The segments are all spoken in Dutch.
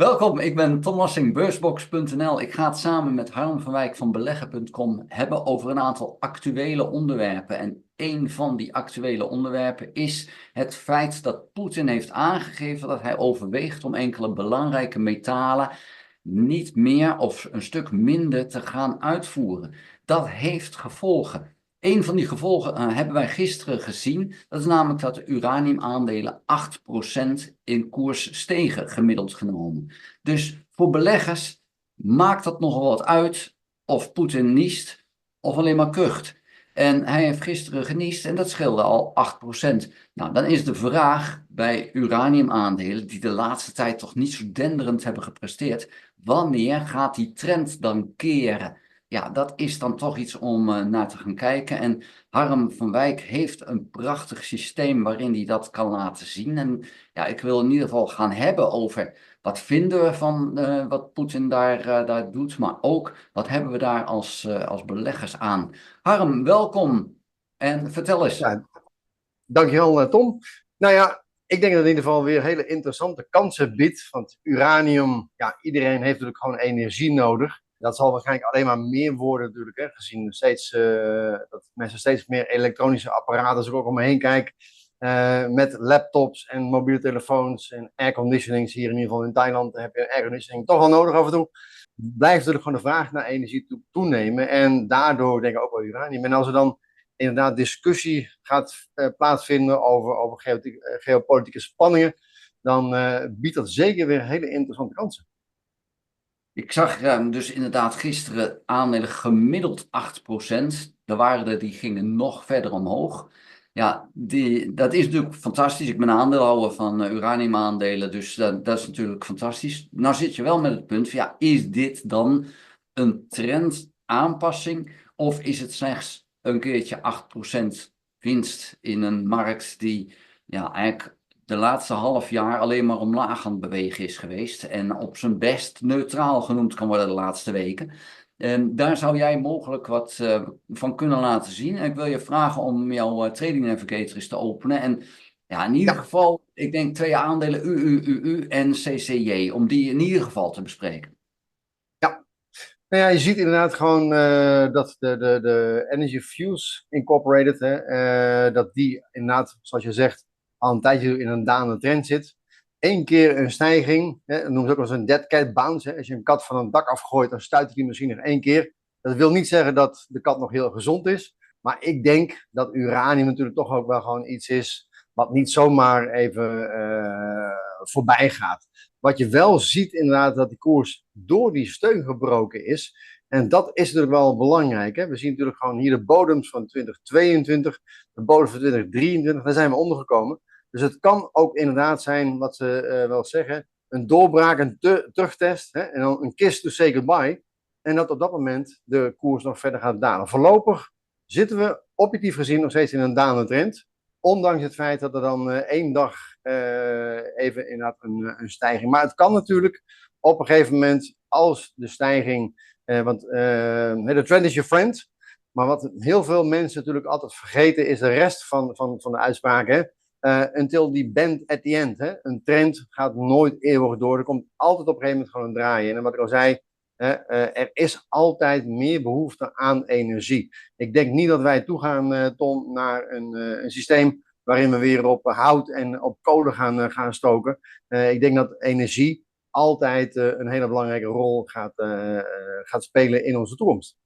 Welkom, ik ben Tom Lassing, beursbox.nl. Ik ga het samen met Harm van Wijk van beleggen.com hebben over een aantal actuele onderwerpen. En een van die actuele onderwerpen is het feit dat Poetin heeft aangegeven dat hij overweegt om enkele belangrijke metalen niet meer of een stuk minder te gaan uitvoeren. Dat heeft gevolgen. Een van die gevolgen hebben wij gisteren gezien. Dat is namelijk dat de uraniumaandelen 8% in koers stegen, gemiddeld genomen. Dus voor beleggers maakt dat nogal wat uit of Poetin niest of alleen maar kucht. En hij heeft gisteren geniest en dat scheelde al 8%. Nou, dan is de vraag bij uraniumaandelen, die de laatste tijd toch niet zo denderend hebben gepresteerd, wanneer gaat die trend dan keren? Ja, dat is dan toch iets om naar te gaan kijken. En Harm van Wijk heeft een prachtig systeem waarin hij dat kan laten zien. En ja, ik wil in ieder geval gaan hebben over wat vinden we van wat Poetin daar doet, maar ook wat hebben we daar als beleggers aan. Harm, welkom en vertel eens. Ja, dankjewel Tom. Nou ja, ik denk dat het in ieder geval weer hele interessante kansen biedt. Want uranium, ja, iedereen heeft natuurlijk gewoon energie nodig. Dat zal waarschijnlijk alleen maar meer worden natuurlijk, hè, gezien steeds, dat mensen steeds meer elektronische apparaten, als ik ook om me heen kijk, met laptops en mobiele telefoons en airconditionings. Hier in ieder geval in Thailand heb je airconditioning toch wel nodig af en toe. Blijft natuurlijk gewoon de vraag naar energie toenemen en daardoor denk ik ook wel uranium. En als er dan inderdaad discussie gaat plaatsvinden over geopolitieke spanningen, dan biedt dat zeker weer hele interessante kansen. Ik zag dus inderdaad gisteren aandelen gemiddeld 8%. Er waren er die gingen nog verder omhoog. Ja, dat is natuurlijk fantastisch. Ik ben aandeelhouder van uraniumaandelen, dus dat is natuurlijk fantastisch. Nou zit je wel met het punt van, ja, is dit dan een trendaanpassing of is het slechts een keertje 8% winst in een markt die ja, eigenlijk de laatste half jaar alleen maar omlaag aan het bewegen is geweest en op zijn best neutraal genoemd kan worden de laatste weken. Daar zou jij mogelijk wat van kunnen laten zien. En ik wil je vragen om jouw Trading Navigator eens te openen. En ja, in ieder Ja, geval, ik denk twee aandelen UUUU en CCJ, om die in ieder geval te bespreken. ja. Nou ja, je ziet inderdaad gewoon dat de Energy Fuse Incorporated, hè, dat die inderdaad, zoals je zegt, al een tijdje in een dalende trend zit. Eén keer een stijging, hè, dat noemen ze ook wel eens een dead cat bounce. Hè. Als je een kat van een dak afgooit, dan stuit hij misschien nog één keer. Dat wil niet zeggen dat de kat nog heel gezond is. Maar ik denk dat uranium natuurlijk toch ook wel gewoon iets is wat niet zomaar even voorbij gaat. Wat je wel ziet inderdaad, dat die koers door die steun gebroken is. En dat is natuurlijk wel belangrijk. Hè? We zien natuurlijk gewoon hier de bodems van 2022, de bodems van 2023, daar zijn we ondergekomen. Dus het kan ook inderdaad zijn, wat ze wel zeggen, een doorbraak, een terugtest, hè? En dan een kiss to say goodbye. En dat op dat moment de koers nog verder gaat dalen. Voorlopig zitten we objectief gezien nog steeds in een dalende trend. Ondanks het feit dat er dan één dag even inderdaad een stijging. Maar het kan natuurlijk op een gegeven moment, als de stijging, want de trend is your friend. Maar wat heel veel mensen natuurlijk altijd vergeten, is de rest van de uitspraken. Until the bend at the end. Hè? Een trend gaat nooit eeuwig door. Er komt altijd op een gegeven moment gewoon een draai in. En wat ik al zei, er is altijd meer behoefte aan energie. Ik denk niet dat wij toegaan, Tom, naar een systeem waarin we weer op hout en op kolen gaan stoken. Ik denk dat energie altijd een hele belangrijke rol gaat spelen in onze toekomst.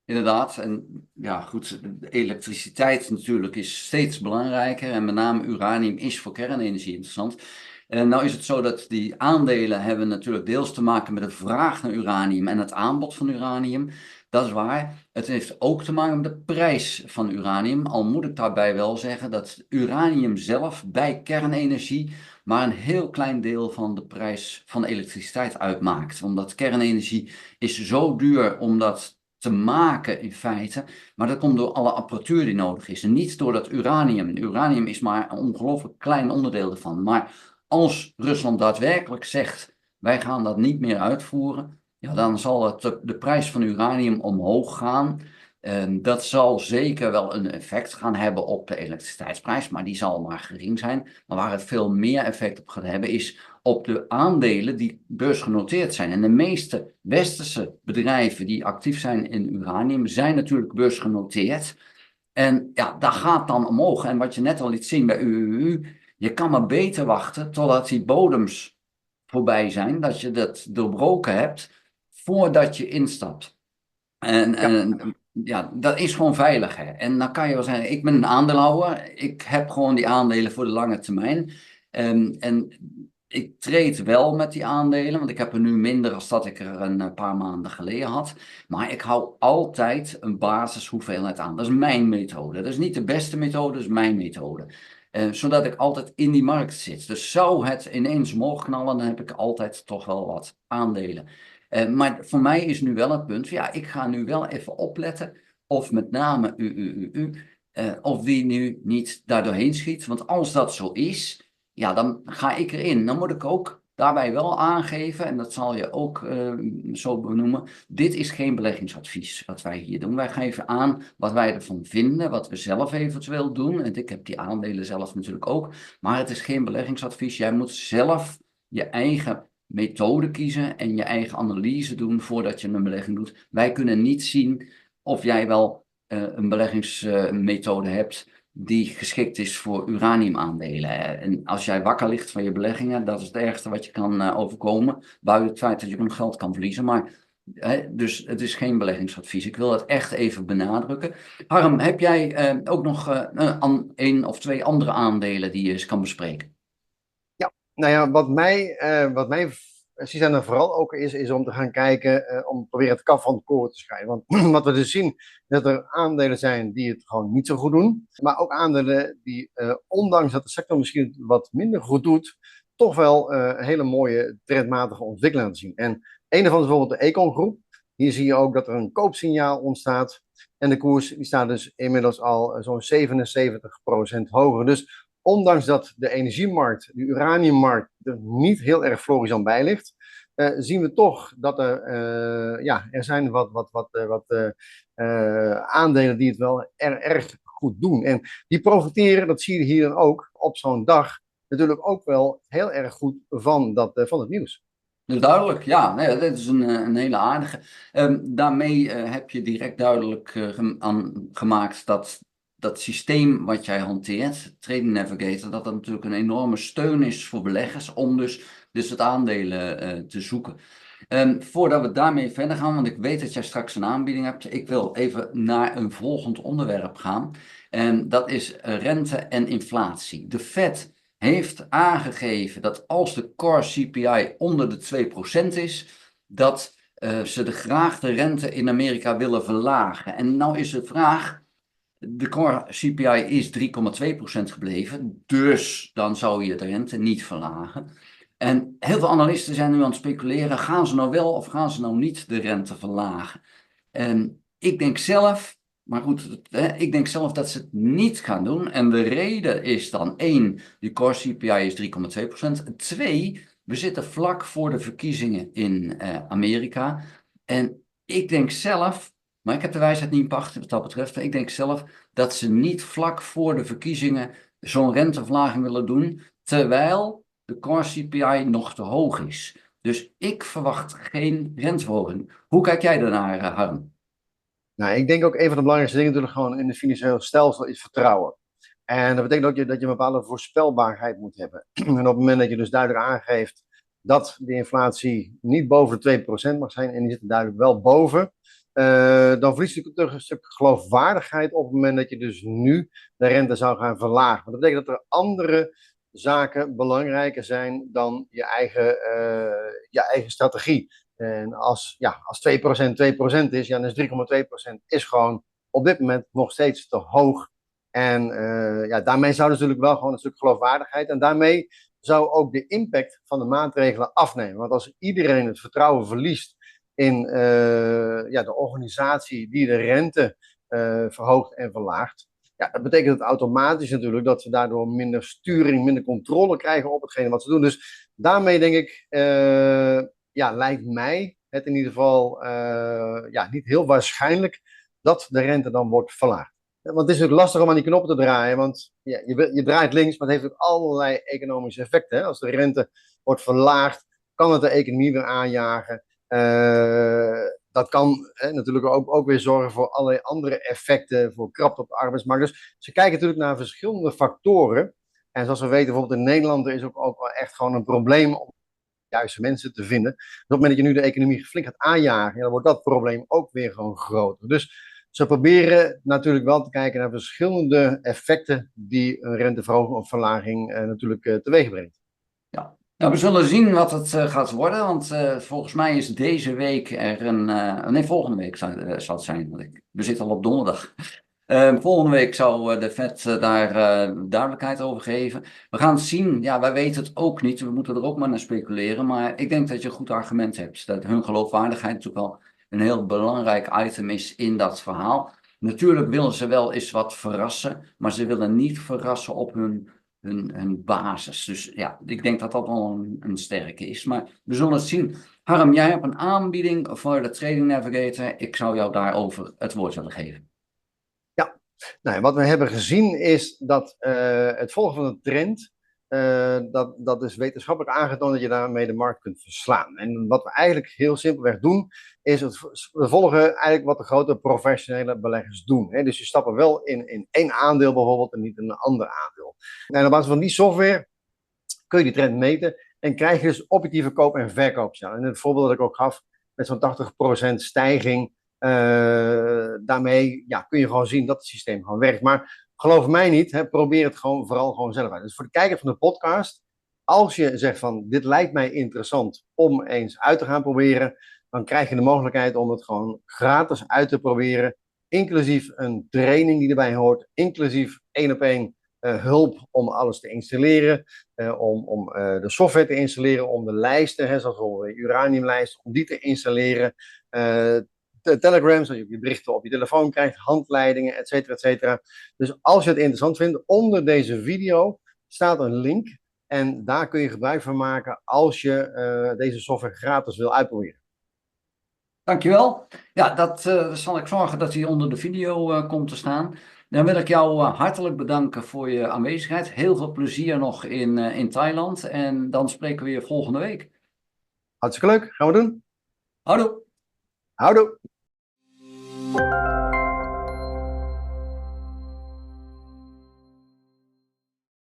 Inderdaad, en ja goed, de elektriciteit natuurlijk is steeds belangrijker en met name uranium is voor kernenergie interessant. En nou is het zo dat die aandelen hebben natuurlijk deels te maken met de vraag naar uranium en het aanbod van uranium. Dat is waar. Het heeft ook te maken met de prijs van uranium. Al moet ik daarbij wel zeggen dat uranium zelf bij kernenergie maar een heel klein deel van de prijs van elektriciteit uitmaakt. Omdat kernenergie is zo duur om dat te maken in feite, maar dat komt door alle apparatuur die nodig is en niet door dat uranium. Uranium is maar een ongelooflijk klein onderdeel ervan. Maar als Rusland daadwerkelijk zegt, wij gaan dat niet meer uitvoeren, ja, dan zal de prijs van uranium omhoog gaan. Dat zal zeker wel een effect gaan hebben op de elektriciteitsprijs, maar die zal maar gering zijn. Maar waar het veel meer effect op gaat hebben, is op de aandelen die beursgenoteerd zijn. En de meeste westerse bedrijven die actief zijn in uranium, zijn natuurlijk beursgenoteerd. En ja, dat gaat dan omhoog. En wat je net al liet zien bij UUU, je kan maar beter wachten totdat die bodems voorbij zijn, dat je dat doorbroken hebt, voordat je instapt. Ja, En ja, dat is gewoon veilig. Hè? En dan kan je wel zeggen, ik ben een aandeelhouder, ik heb gewoon die aandelen voor de lange termijn. En ik treed wel met die aandelen, want ik heb er nu minder dan dat ik er een paar maanden geleden had. Maar ik hou altijd een basishoeveelheid aan. Dat is mijn methode. Dat is niet de beste methode, dat is mijn methode. Zodat ik altijd in die markt zit. Dus zou het ineens omhoog knallen, dan heb ik altijd toch wel wat aandelen. Maar voor mij is nu wel het punt, ja, ik ga nu wel even opletten of met name of die nu niet daar doorheen schiet. Want als dat zo is, ja, dan ga ik erin. Dan moet ik ook daarbij wel aangeven, en dat zal je ook zo benoemen, dit is geen beleggingsadvies wat wij hier doen. Wij geven aan wat wij ervan vinden, wat we zelf eventueel doen. En ik heb die aandelen zelf natuurlijk ook, maar het is geen beleggingsadvies. Jij moet zelf je eigen methode kiezen en je eigen analyse doen voordat je een belegging doet. Wij kunnen niet zien of jij wel een beleggingsmethode hebt die geschikt is voor uraniumaandelen. En als jij wakker ligt van je beleggingen, dat is het ergste wat je kan overkomen, buiten het feit dat je gewoon geld kan verliezen. Maar dus het is geen beleggingsadvies. Ik wil dat echt even benadrukken. Harm, heb jij ook nog één of twee andere aandelen die je eens kan bespreken? ja. Nou ja, wat mij precies aan vooral ook is om te gaan kijken, om proberen het kaf van het koren te scheiden. Want wat we dus zien, dat er aandelen zijn die het gewoon niet zo goed doen. Maar ook aandelen die, ondanks dat de sector misschien wat minder goed doet, toch wel hele mooie trendmatige ontwikkelingen laten zien. En een daarvan is bijvoorbeeld de Econ Groep. Hier zie je ook dat er een koopsignaal ontstaat. En de koers die staat dus inmiddels al zo'n 77% hoger. Dus ondanks dat de energiemarkt, de uraniummarkt, er niet heel erg florissant bij ligt, zien we toch dat er zijn wat aandelen die het wel erg goed doen. En die profiteren, dat zie je hier dan ook, op zo'n dag natuurlijk ook wel heel erg goed van het nieuws. Dus duidelijk, ja, nee, dit is een hele aardige. Daarmee heb je direct duidelijk gemaakt dat dat systeem wat jij hanteert, Trading Navigator, dat dat natuurlijk een enorme steun is voor beleggers om dus het aandelen te zoeken. Voordat we daarmee verder gaan, want ik weet dat jij straks een aanbieding hebt, ik wil even naar een volgend onderwerp gaan. En dat is rente en inflatie. De Fed heeft aangegeven dat als de core CPI onder de 2% is, dat ze graag de rente in Amerika willen verlagen. En nou is de vraag, de core CPI is 3,2% gebleven, dus dan zou je de rente niet verlagen. En heel veel analisten zijn nu aan het speculeren, gaan ze nou wel of gaan ze nou niet de rente verlagen? En ik denk zelf, maar goed, ik denk zelf dat ze het niet gaan doen. En de reden is dan één, die core CPI is 3,2%. Twee, we zitten vlak voor de verkiezingen in Amerika. En ik denk zelf, maar ik heb de wijsheid niet in pacht wat dat betreft. Ik denk zelf dat ze niet vlak voor de verkiezingen zo'n renteverlaging willen doen, terwijl de core CPI nog te hoog is. Dus ik verwacht geen renteverhoging. Hoe kijk jij daarnaar, Harm? Nou, ik denk ook een van de belangrijkste dingen natuurlijk gewoon in het financiële stelsel is vertrouwen. En dat betekent ook dat je een bepaalde voorspelbaarheid moet hebben. En op het moment dat je dus duidelijk aangeeft dat de inflatie niet boven de 2% mag zijn, en die zit er duidelijk wel boven, dan verliest je toch een stuk geloofwaardigheid op het moment dat je dus nu de rente zou gaan verlagen. Want dat betekent dat er andere zaken belangrijker zijn dan je eigen strategie. En als 2% 2% is, ja, dan is 3,2% is gewoon op dit moment nog steeds te hoog. En daarmee zou natuurlijk wel gewoon een stuk geloofwaardigheid. En daarmee zou ook de impact van de maatregelen afnemen. Want als iedereen het vertrouwen verliest in de organisatie die de rente verhoogt en verlaagt. Ja, dat betekent het automatisch natuurlijk dat ze daardoor minder sturing, minder controle krijgen op hetgene wat ze doen. Dus daarmee denk ik, lijkt mij het in ieder geval niet heel waarschijnlijk dat de rente dan wordt verlaagd. Want het is natuurlijk lastig om aan die knoppen te draaien, want ja, je draait links, maar het heeft ook allerlei economische effecten. Hè? Als de rente wordt verlaagd, kan het de economie weer aanjagen. Dat kan natuurlijk ook weer zorgen voor allerlei andere effecten, voor krapte op de arbeidsmarkt. Dus ze kijken natuurlijk naar verschillende factoren. En zoals we weten, bijvoorbeeld in Nederland, er is ook wel echt gewoon een probleem om de juiste mensen te vinden. Dus op het moment dat je nu de economie flink gaat aanjagen, ja, dan wordt dat probleem ook weer gewoon groter. Dus ze proberen natuurlijk wel te kijken naar verschillende effecten die een renteverhoging of verlaging natuurlijk teweeg brengt. Ja. Nou, we zullen zien wat het gaat worden, want volgens mij is deze week er nee, volgende week zal het zijn, want we zitten al op donderdag. Volgende week zal de Fed daar duidelijkheid over geven. We gaan het zien. Ja, wij weten het ook niet. We moeten er ook maar naar speculeren. Maar ik denk dat je een goed argument hebt. Dat hun geloofwaardigheid natuurlijk wel een heel belangrijk item is in dat verhaal. Natuurlijk willen ze wel eens wat verrassen. Maar ze willen niet verrassen op hun basis. Dus ja, ik denk dat dat wel een sterke is. Maar we zullen het zien. Harm, jij hebt een aanbieding voor de Trading Navigator. Ik zou jou daarover het woord willen geven. Nou, wat we hebben gezien is dat het volgen van een trend, dat is wetenschappelijk aangetoond dat je daarmee de markt kunt verslaan. En wat we eigenlijk heel simpelweg doen, is we volgen eigenlijk wat de grote professionele beleggers doen. Hè? Dus je stapt wel in één aandeel bijvoorbeeld en niet in een ander aandeel. En op basis van die software kun je die trend meten en krijg je dus objectieve koop- en verkoopsignalen. En het voorbeeld dat ik ook gaf met zo'n 80% stijging. Daarmee kun je gewoon zien dat het systeem gewoon werkt. Maar geloof mij niet, probeer het vooral gewoon zelf uit. Dus voor de kijker van de podcast, als je zegt van dit lijkt mij interessant om eens uit te gaan proberen, dan krijg je de mogelijkheid om het gewoon gratis uit te proberen. Inclusief een training die erbij hoort, inclusief 1-op-1 hulp om alles te installeren, om de software te installeren, om de lijsten, zoals de uraniumlijst, om die te installeren. De Telegram, zodat je berichten op je telefoon krijgt, handleidingen, et cetera, et cetera. Dus als je het interessant vindt, onder deze video staat een link en daar kun je gebruik van maken als je deze software gratis wil uitproberen. Dankjewel. Ja, dat zal ik zorgen dat hij onder de video komt te staan. Dan wil ik jou hartelijk bedanken voor je aanwezigheid. Heel veel plezier nog in Thailand en dan spreken we je volgende week. Hartstikke leuk, gaan we doen. Houdoe. Houdoe.